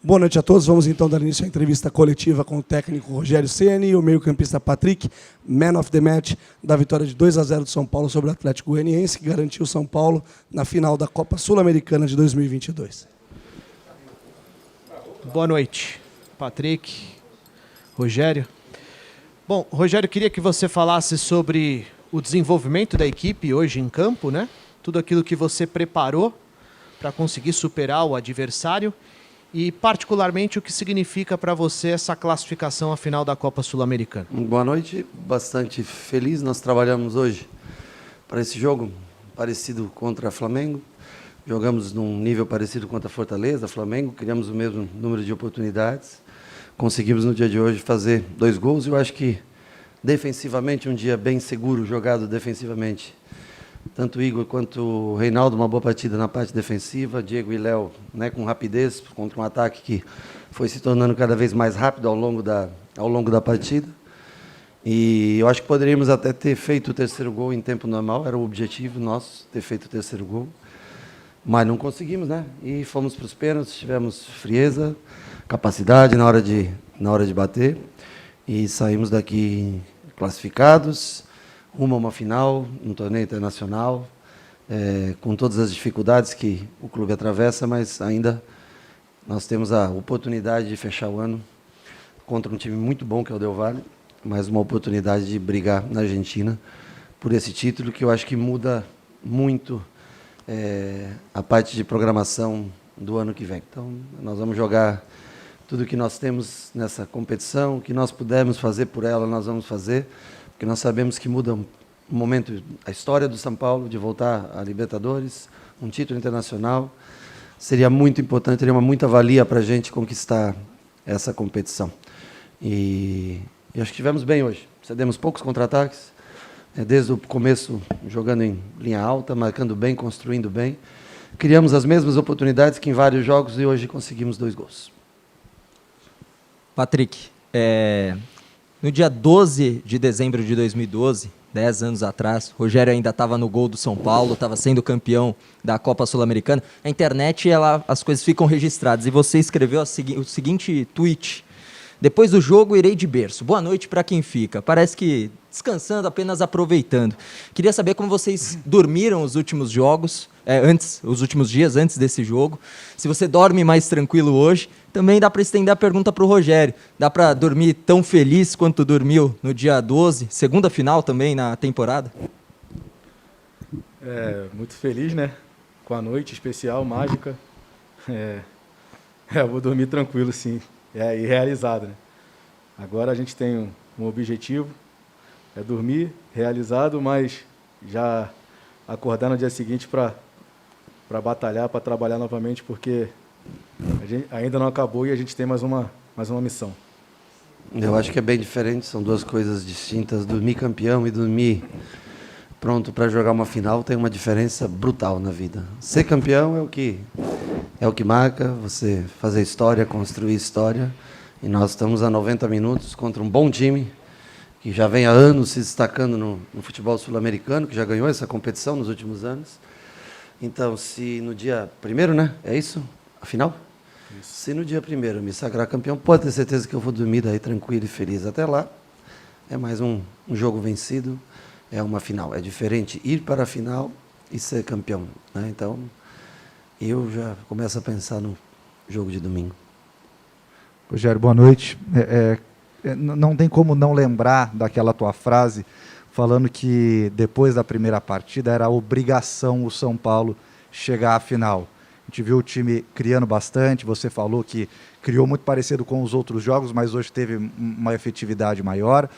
Boa noite a todos. Vamos então dar início à entrevista coletiva com o técnico Rogério Ceni e o meio-campista Patrick, man of the match da vitória de 2-0 do São Paulo sobre o Atlético Goianiense, que garantiu o São Paulo na final da Copa Sul-Americana de 2022. Boa noite, Patrick, Rogério. Bom, Rogério, queria que você falasse sobre o desenvolvimento da equipe hoje em campo, né? Tudo aquilo que você preparou para conseguir superar o adversário e, particularmente, o que significa para você essa classificação à final da Copa Sul-Americana. Boa noite, bastante feliz. Nós trabalhamos hoje para esse jogo parecido contra Flamengo. Jogamos num nível parecido contra Fortaleza, Flamengo, criamos o mesmo número de oportunidades. Conseguimos no dia de hoje fazer 2 gols. Eu acho que defensivamente um dia bem seguro, jogado defensivamente. Tanto o Igor quanto o Reinaldo, uma boa partida na parte defensiva. Diego e Léo, né, com rapidez contra um ataque que foi se tornando cada vez mais rápido ao longo da partida. E eu acho que poderíamos até ter feito o 3º gol em tempo normal, era o objetivo nosso, ter feito o 3º gol. Mas não conseguimos, né? E fomos para os pênaltis, tivemos frieza, capacidade na hora de bater e saímos daqui classificados, rumo a uma final, um torneio internacional, com todas as dificuldades que o clube atravessa, mas ainda nós temos a oportunidade de fechar o ano contra um time muito bom, que é o Del Valle, mas uma oportunidade de brigar na Argentina por esse título, que eu acho que muda muito a parte de programação do ano que vem. Então, nós vamos jogar tudo que nós temos nessa competição, o que nós pudermos fazer por ela, nós vamos fazer, porque nós sabemos que muda um momento a história do São Paulo, de voltar à Libertadores, um título internacional. Seria muito importante, teria muita valia para a gente conquistar essa competição. E acho que estivemos bem hoje. Cedemos poucos contra-ataques, desde o começo jogando em linha alta, marcando bem, construindo bem. Criamos as mesmas oportunidades que em vários jogos e hoje conseguimos 2 gols. Patrick, no dia 12 de dezembro de 2012, 10 anos atrás, Rogério ainda estava no gol do São Paulo, estava sendo campeão da Copa Sul-Americana. Na internet, as coisas ficam registradas. E você escreveu o seguinte tweet: depois do jogo, irei de berço. Boa noite para quem fica. Parece que descansando, apenas aproveitando. Queria saber como vocês dormiram os últimos jogos, os últimos dias antes desse jogo. Se você dorme mais tranquilo hoje. Também dá para estender a pergunta para o Rogério. Dá para dormir tão feliz quanto dormiu no dia 12, segunda final também na temporada? Muito feliz, né? Com a noite especial, mágica. Eu vou dormir tranquilo, sim. E realizado, né? Agora a gente tem um objetivo, é dormir realizado, mas já acordar no dia seguinte para batalhar, para trabalhar novamente, porque a gente ainda não acabou e a gente tem mais uma missão. Eu acho que é bem diferente, são 2 coisas distintas. Dormir campeão e dormir pronto para jogar uma final tem uma diferença brutal na vida. Ser campeão é o que marca, você fazer história, construir história. E nós estamos a 90 minutos contra um bom time, que já vem há anos se destacando no futebol sul-americano, que já ganhou essa competição nos últimos anos. Então, se no dia 1º, né? É isso? A final? Isso. Se no dia 1º me sagrar campeão, pode ter certeza que eu vou dormir daí tranquilo e feliz. Até lá, é mais um jogo vencido, é uma final. É diferente ir para a final e ser campeão, né? Então, eu já começo a pensar no jogo de domingo. Rogério, boa noite. Não tem como não lembrar daquela tua frase falando que depois da primeira partida era obrigação o São Paulo chegar à final. A gente viu o time criando bastante, você falou que criou muito parecido com os outros jogos, mas hoje teve uma efetividade maior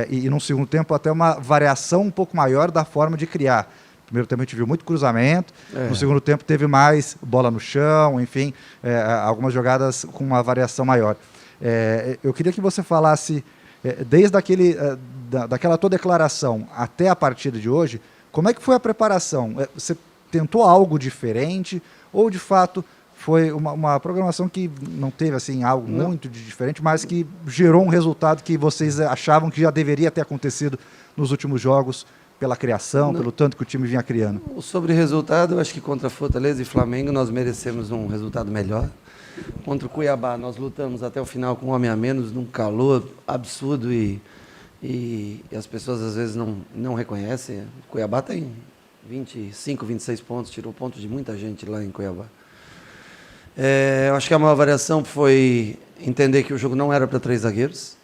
e no segundo tempo até uma variação um pouco maior da forma de criar. No primeiro tempo a gente viu muito cruzamento, no segundo tempo teve mais bola no chão, enfim, algumas jogadas com uma variação maior. Eu queria que você falasse, desde daquela tua declaração até a partida de hoje, como é que foi a preparação? Você tentou algo diferente ou, de fato, foi uma programação que não teve assim, algo muito de diferente, mas que gerou um resultado que vocês achavam que já deveria ter acontecido nos últimos jogos, pela criação, pelo tanto que o time vinha criando? Sobre resultado, eu acho que contra Fortaleza e Flamengo nós merecemos um resultado melhor. Contra o Cuiabá, nós lutamos até o final com um homem a menos, num calor absurdo e as pessoas às vezes não reconhecem. O Cuiabá tem 25, 26 pontos, tirou pontos de muita gente lá em Cuiabá. Eu acho que a maior variação foi entender que o jogo não era para 3 zagueiros,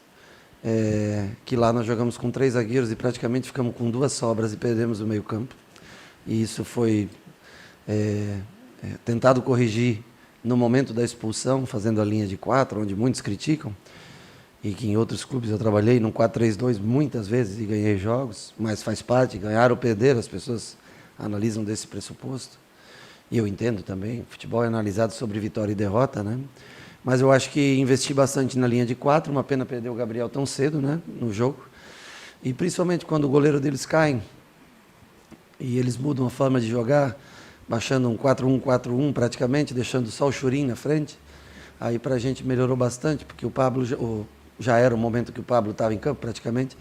que lá nós jogamos com 3 zagueiros e praticamente ficamos com 2 sobras e perdemos o meio-campo. E isso foi tentado corrigir no momento da expulsão, fazendo a linha de 4, onde muitos criticam, e que em outros clubes eu trabalhei num 4-3-2 muitas vezes e ganhei jogos, mas faz parte, ganhar ou perder, as pessoas analisam desse pressuposto. E eu entendo também, futebol é analisado sobre vitória e derrota, né? Mas eu acho que investi bastante na linha de 4, uma pena perder o Gabriel tão cedo, né, no jogo. E principalmente quando o goleiro deles cai e eles mudam a forma de jogar, baixando um 4-1-4-1 praticamente, deixando só o Churin na frente. Aí para a gente melhorou bastante, porque o Pablo já era o momento que o Pablo estava em campo praticamente,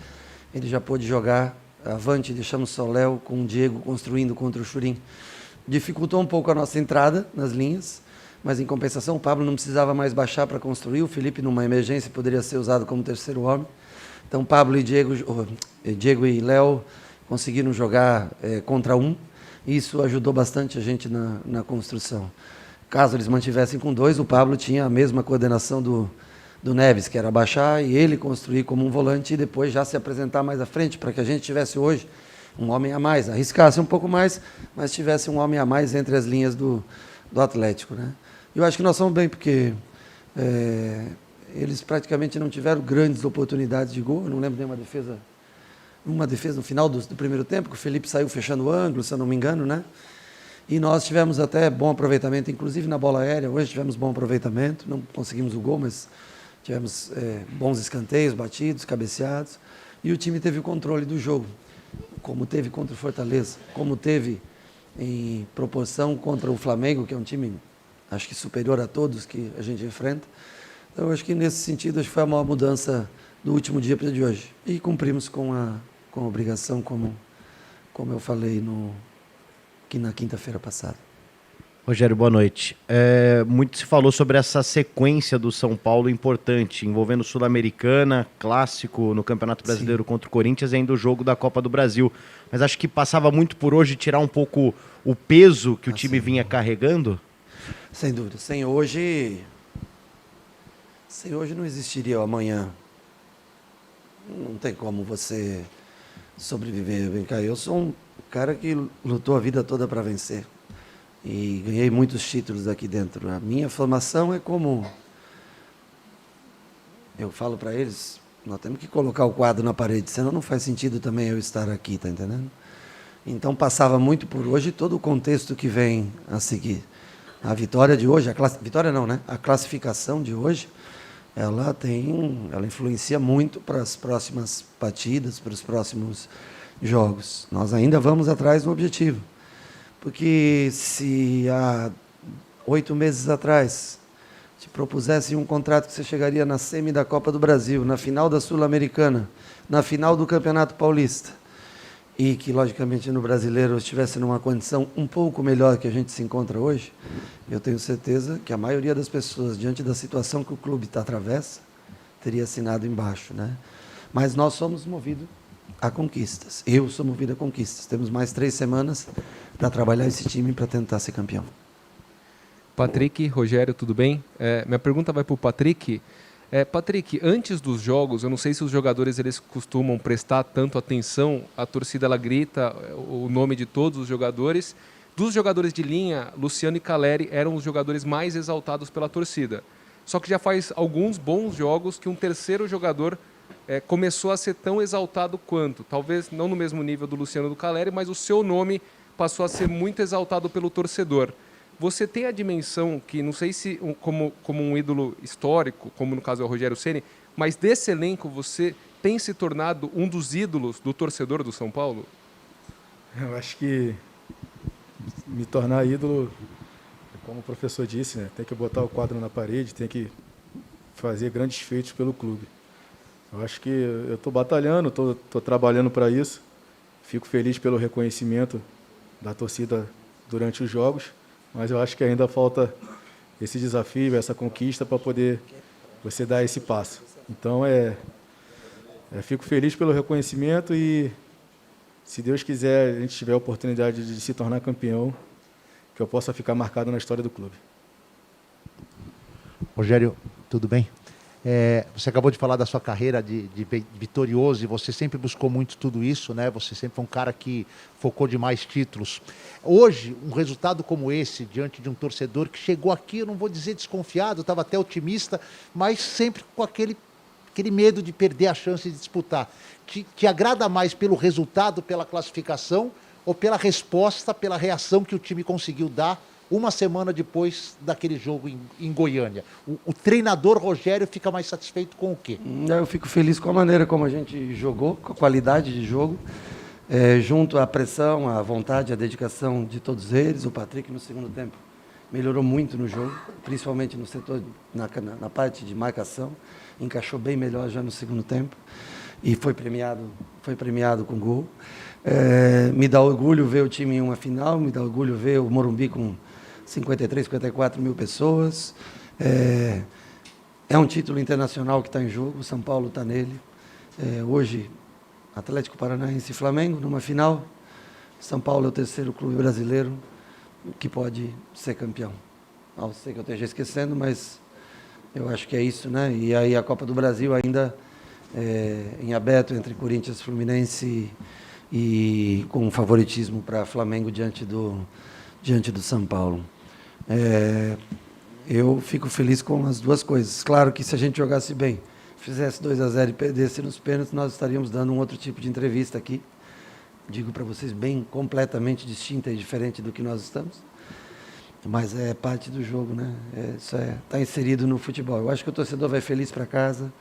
ele já pôde jogar avante, deixamos só o Léo com o Diego construindo contra o Churin. Dificultou um pouco a nossa entrada nas linhas, mas em compensação o Pablo não precisava mais baixar para construir, o Felipe numa emergência poderia ser usado como terceiro homem. Então Pablo e Diego e Léo conseguiram jogar contra um, e isso ajudou bastante a gente na construção. Caso eles mantivessem com 2, o Pablo tinha a mesma coordenação do Neves, que era baixar e ele construir como um volante e depois já se apresentar mais à frente, para que a gente tivesse hoje um homem a mais, arriscasse um pouco mais, mas tivesse um homem a mais entre as linhas do Atlético, né? Eu acho que nós somos bem, porque eles praticamente não tiveram grandes oportunidades de gol. Eu não lembro nenhuma defesa no final do primeiro tempo, que o Felipe saiu fechando o ângulo, se eu não me engano, né? E nós tivemos até bom aproveitamento, inclusive na bola aérea. Hoje tivemos bom aproveitamento, não conseguimos o gol, mas tivemos bons escanteios, batidos, cabeceados. E o time teve o controle do jogo, como teve contra o Fortaleza, como teve em proporção contra o Flamengo, que é um time, acho que superior a todos que a gente enfrenta. Então, eu acho que nesse sentido, acho que foi a maior mudança do último dia para o de hoje. E cumprimos com a obrigação, como eu falei na quinta-feira passada. Rogério, boa noite. Muito se falou sobre essa sequência do São Paulo importante, envolvendo Sul-Americana, clássico no Campeonato Brasileiro Contra o Corinthians e ainda o jogo da Copa do Brasil. Mas acho que passava muito por hoje tirar um pouco o peso que o time vinha carregando? Sem dúvida. Sem hoje não existiria o amanhã. Não tem como você sobreviver. Eu sou um cara que lutou a vida toda para vencer. E ganhei muitos títulos aqui dentro. A minha formação é como... Eu falo para eles, nós temos que colocar o quadro na parede, senão não faz sentido também eu estar aqui, tá entendendo? Então passava muito por hoje todo o contexto que vem a seguir. A vitória de hoje, vitória não, né? A classificação de hoje, ela influencia muito para as próximas partidas, para os próximos jogos. Nós ainda vamos atrás do objetivo. Porque se há 8 meses atrás te propusesse um contrato que você chegaria na semi da Copa do Brasil, na final da Sul-Americana, na final do Campeonato Paulista, e que, logicamente, no Brasileiro estivesse numa condição um pouco melhor que a gente se encontra hoje, eu tenho certeza que a maioria das pessoas, diante da situação que o clube atravessa, teria assinado embaixo, né? Mas nós somos movidos a conquistas. Eu sou movido a conquistas. Temos mais 3 semanas para trabalhar esse time para tentar ser campeão. Patrick, Rogério, tudo bem? Minha pergunta vai para o Patrick. Patrick, antes dos jogos, eu não sei se os jogadores eles costumam prestar tanto atenção, a torcida ela grita o nome de todos os jogadores. Dos jogadores de linha, Luciano e Calleri eram os jogadores mais exaltados pela torcida. Só que já faz alguns bons jogos que um terceiro jogador começou a ser tão exaltado quanto. Talvez não no mesmo nível do Luciano e do Calleri, mas o seu nome passou a ser muito exaltado pelo torcedor. Você tem a dimensão que, não sei se como um ídolo histórico, como no caso é o Rogério Ceni, mas desse elenco você tem se tornado um dos ídolos do torcedor do São Paulo? Eu acho que me tornar ídolo, como o professor disse, né, tem que botar o quadro na parede, tem que fazer grandes feitos pelo clube. Eu acho que eu estou batalhando, estou trabalhando para isso. Fico feliz pelo reconhecimento da torcida durante os jogos, mas eu acho que ainda falta esse desafio, essa conquista para poder você dar esse passo. Então, fico feliz pelo reconhecimento e, se Deus quiser, a gente tiver a oportunidade de se tornar campeão, que eu possa ficar marcado na história do clube. Rogério, tudo bem? Você acabou de falar da sua carreira de vitorioso e você sempre buscou muito tudo isso, né? Você sempre foi um cara que focou demais títulos. Hoje, um resultado como esse, diante de um torcedor que chegou aqui, eu não vou dizer desconfiado, estava até otimista, mas sempre com aquele medo de perder a chance de disputar. Te agrada mais pelo resultado, pela classificação, ou pela resposta, pela reação que o time conseguiu dar uma semana depois daquele jogo em Goiânia? O treinador Rogério fica mais satisfeito com o quê? Eu fico feliz com a maneira como a gente jogou, com a qualidade de jogo, junto à pressão, à vontade, à dedicação de todos eles. O Patrick, no segundo tempo, melhorou muito no jogo, principalmente no setor, na parte de marcação, encaixou bem melhor já no segundo tempo e foi premiado com gol. Me dá orgulho ver o time em uma final, me dá orgulho ver o Morumbi com 53, 54 mil pessoas. É um título internacional que está em jogo, o São Paulo está nele. Hoje, Atlético Paranaense e Flamengo, numa final. São Paulo é o terceiro clube brasileiro que pode ser campeão. Não sei que eu esteja esquecendo, mas eu acho que é isso, né? E aí a Copa do Brasil ainda em aberto entre Corinthians e Fluminense e com um favoritismo para Flamengo diante do São Paulo. Eu fico feliz com as duas coisas. Claro que se a gente jogasse bem, fizesse 2-0 e perdesse nos pênaltis, nós estaríamos dando um outro tipo de entrevista aqui. Digo para vocês, bem completamente distinta e diferente do que nós estamos. Mas é parte do jogo, né? Isso está inserido no futebol. Eu acho que o torcedor vai feliz para casa,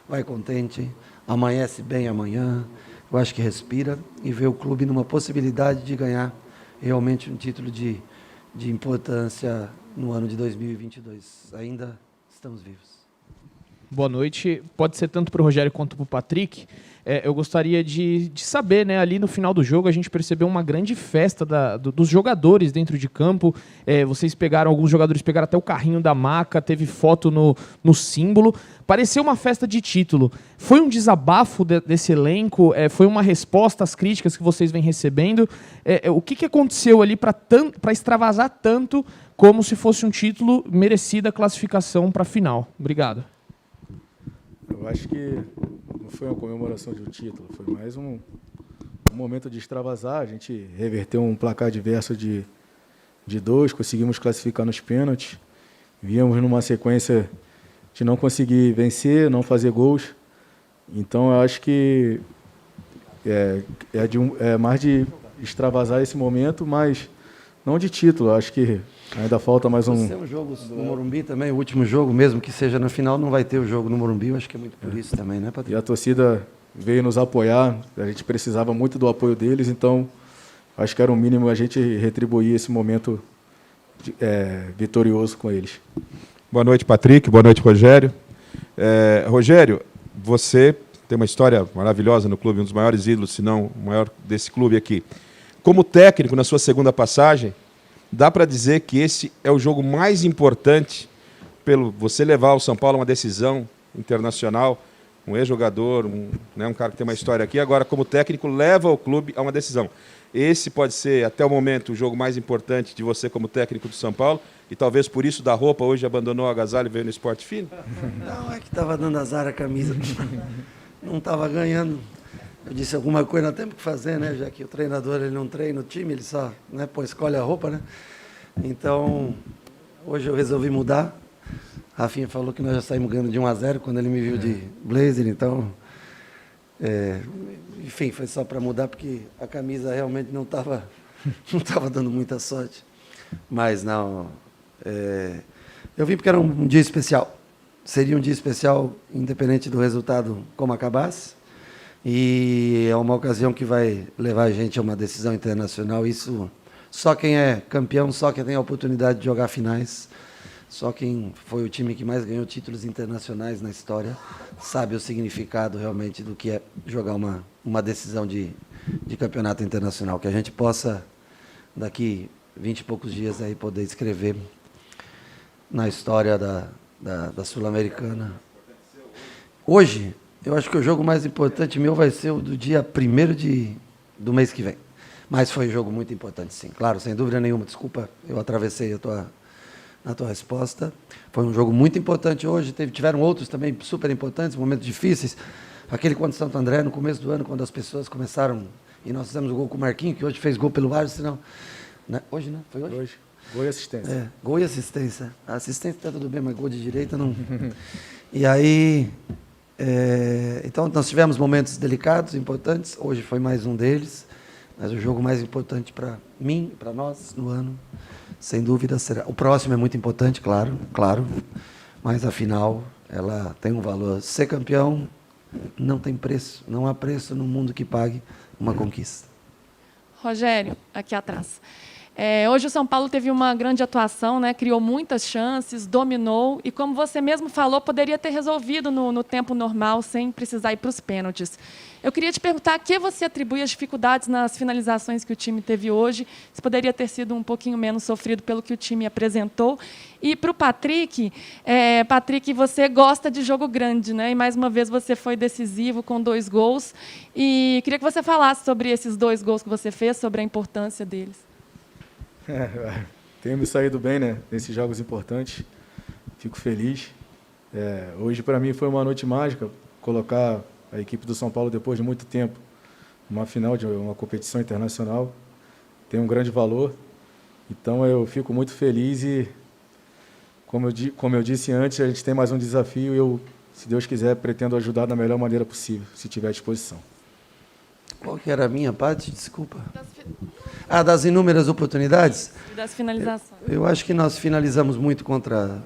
vai contente, amanhece bem amanhã. Eu acho que respira e vê o clube numa possibilidade de ganhar realmente um título de importância no ano de 2022. Ainda estamos vivos. Boa noite. Pode ser tanto para o Rogério quanto para o Patrick. Eu gostaria de saber, né, ali no final do jogo a gente percebeu uma grande festa dos jogadores dentro de campo. Alguns jogadores pegaram até o carrinho da maca, teve foto no símbolo. Pareceu uma festa de título. Foi um desabafo desse elenco? Foi uma resposta às críticas que vocês vêm recebendo? O que aconteceu ali para extravasar tanto como se fosse um título, merecida a classificação para a final? Obrigado. Eu acho que não foi uma comemoração de um título, foi mais um momento de extravasar. A gente reverteu um placar adverso de 2, conseguimos classificar nos pênaltis. Víamos numa sequência de não conseguir vencer, não fazer gols. Então, eu acho que é mais de extravasar esse momento, mas não de título. Eu acho que ainda falta mais um... Temos jogos no Morumbi também, o último jogo, mesmo que seja na final, não vai ter o jogo no Morumbi. Eu acho que é muito por isso também, né, Patrick? E a torcida veio nos apoiar, a gente precisava muito do apoio deles, então acho que era o mínimo a gente retribuir esse momento vitorioso com eles. Boa noite, Patrick. Boa noite, Rogério. Rogério, você tem uma história maravilhosa no clube, um dos maiores ídolos, se não o maior desse clube aqui. Como técnico, na sua segunda passagem, dá para dizer que esse é o jogo mais importante pelo você levar o São Paulo a uma decisão internacional, um ex-jogador, um cara que tem uma história aqui, agora como técnico leva o clube a uma decisão. Esse pode ser, até o momento, o jogo mais importante de você como técnico do São Paulo, e talvez por isso da roupa hoje abandonou o agasalho e veio no esporte fino? Não, é que estava dando azar a camisa, não estava ganhando. Eu disse alguma coisa, nós temos que fazer, né? Já que o treinador ele não treina o time, ele só escolhe a roupa, né? Então, hoje eu resolvi mudar. Rafinha falou que nós já saímos ganhando de 1-0 quando ele me viu de blazer, então... enfim, foi só para mudar, porque a camisa realmente não estava dando muita sorte. Mas não... eu vim porque era um dia especial. Seria um dia especial, independente do resultado, como acabasse. E é uma ocasião que vai levar a gente a uma decisão internacional. Isso, só quem é campeão, só quem tem a oportunidade de jogar finais, só quem foi o time que mais ganhou títulos internacionais na história, sabe o significado realmente do que é jogar uma decisão de campeonato internacional. Que a gente possa, daqui 20 e poucos dias, aí, poder escrever na história da Sul-Americana. Hoje, eu acho que o jogo mais importante meu vai ser o do dia 1º do mês que vem. Mas foi um jogo muito importante, sim. Claro, sem dúvida nenhuma. Desculpa, eu atravessei na tua resposta. Foi um jogo muito importante hoje. Tiveram outros também super importantes, momentos difíceis. Aquele contra o Santo André, no começo do ano, quando as pessoas começaram... E nós fizemos o gol com o Marquinhos, que hoje fez gol pelo Vargas, senão... Hoje, né? Foi hoje? Hoje. Gol e assistência. Gol e assistência. A assistência está tudo bem, mas gol de direita não... E aí... então, nós tivemos momentos delicados, importantes. Hoje foi mais um deles. Mas o jogo mais importante para mim, para nós, no ano, sem dúvida, será... O próximo é muito importante, claro. Mas a final, ela tem um valor. Ser campeão não tem preço. Não há preço no mundo que pague uma conquista. Rogério, aqui atrás. Hoje o São Paulo teve uma grande atuação, né? Criou muitas chances, dominou e, como você mesmo falou, poderia ter resolvido no tempo normal, sem precisar ir para os pênaltis. Eu queria te perguntar a que você atribui as dificuldades nas finalizações que o time teve hoje, se poderia ter sido um pouquinho menos sofrido pelo que o time apresentou. E para o Patrick, Patrick, você gosta de jogo grande, né? E mais uma vez você foi decisivo com 2 gols. E queria que você falasse sobre esses 2 gols que você fez, sobre a importância deles. Tenho me saído bem, né, nesses jogos importantes. Fico feliz. Hoje, para mim, foi uma noite mágica colocar a equipe do São Paulo, depois de muito tempo, numa final de uma competição internacional. Tem um grande valor. Então, eu fico muito feliz e, como eu disse antes, a gente tem mais um desafio e eu, se Deus quiser, pretendo ajudar da melhor maneira possível, se tiver à disposição. Qual que era a minha parte? Desculpa. Das inúmeras oportunidades? Das finalizações. Eu acho que nós finalizamos muito contra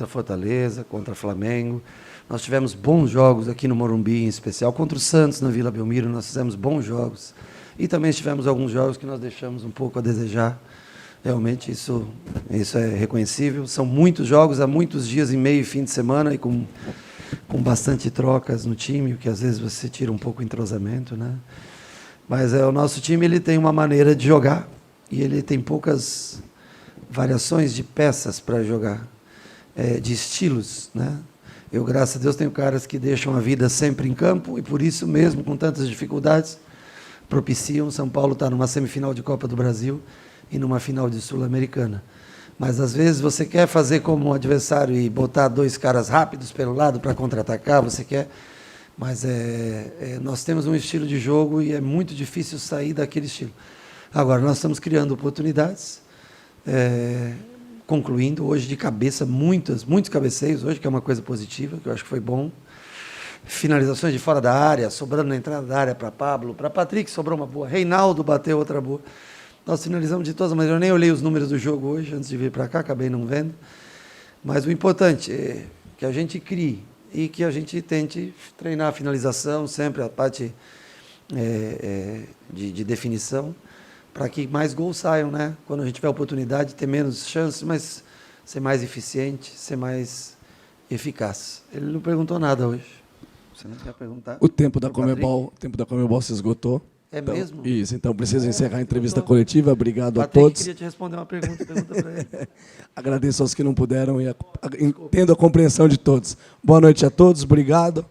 Fortaleza, contra Flamengo. Nós tivemos bons jogos aqui no Morumbi, em especial. Contra o Santos, na Vila Belmiro, nós fizemos bons jogos. E também tivemos alguns jogos que nós deixamos um pouco a desejar. Realmente, isso é reconhecível. São muitos jogos, há muitos dias e meio, fim de semana, e com bastante trocas no time, porque às vezes você tira um pouco o entrosamento, né? Mas o nosso time ele tem uma maneira de jogar e ele tem poucas variações de peças para jogar, de estilos, né? Eu, graças a Deus, tenho caras que deixam a vida sempre em campo e, por isso mesmo, com tantas dificuldades, propiciam São Paulo estar numa semifinal de Copa do Brasil e numa final de Sul-Americana. Mas, às vezes, você quer fazer como um adversário e botar 2 caras rápidos pelo lado para contra-atacar, você quer... Mas nós temos um estilo de jogo e é muito difícil sair daquele estilo. Agora, nós estamos criando oportunidades, concluindo hoje de cabeça, muitos cabeceios hoje, que é uma coisa positiva, que eu acho que foi bom. Finalizações de fora da área, sobrando na entrada da área para Pablo, para Patrick sobrou uma boa, Reinaldo bateu outra boa. Nós finalizamos de todas as maneiras. Eu nem olhei os números do jogo hoje, antes de vir para cá, acabei não vendo. Mas o importante é que a gente crie e que a gente tente treinar a finalização, sempre a parte de definição, para que mais gols saiam, né? Quando a gente tiver a oportunidade de ter menos chances, mas ser mais eficiente, ser mais eficaz. Ele não perguntou nada hoje. Você não quer perguntar? O tempo da Conmebol se esgotou. Então, mesmo? Isso, então preciso encerrar a entrevista coletiva. Obrigado a Patrick, todos. queria te responder uma pergunta para ele. Agradeço aos que não puderam e entendo a compreensão de todos. Boa noite a todos, obrigado.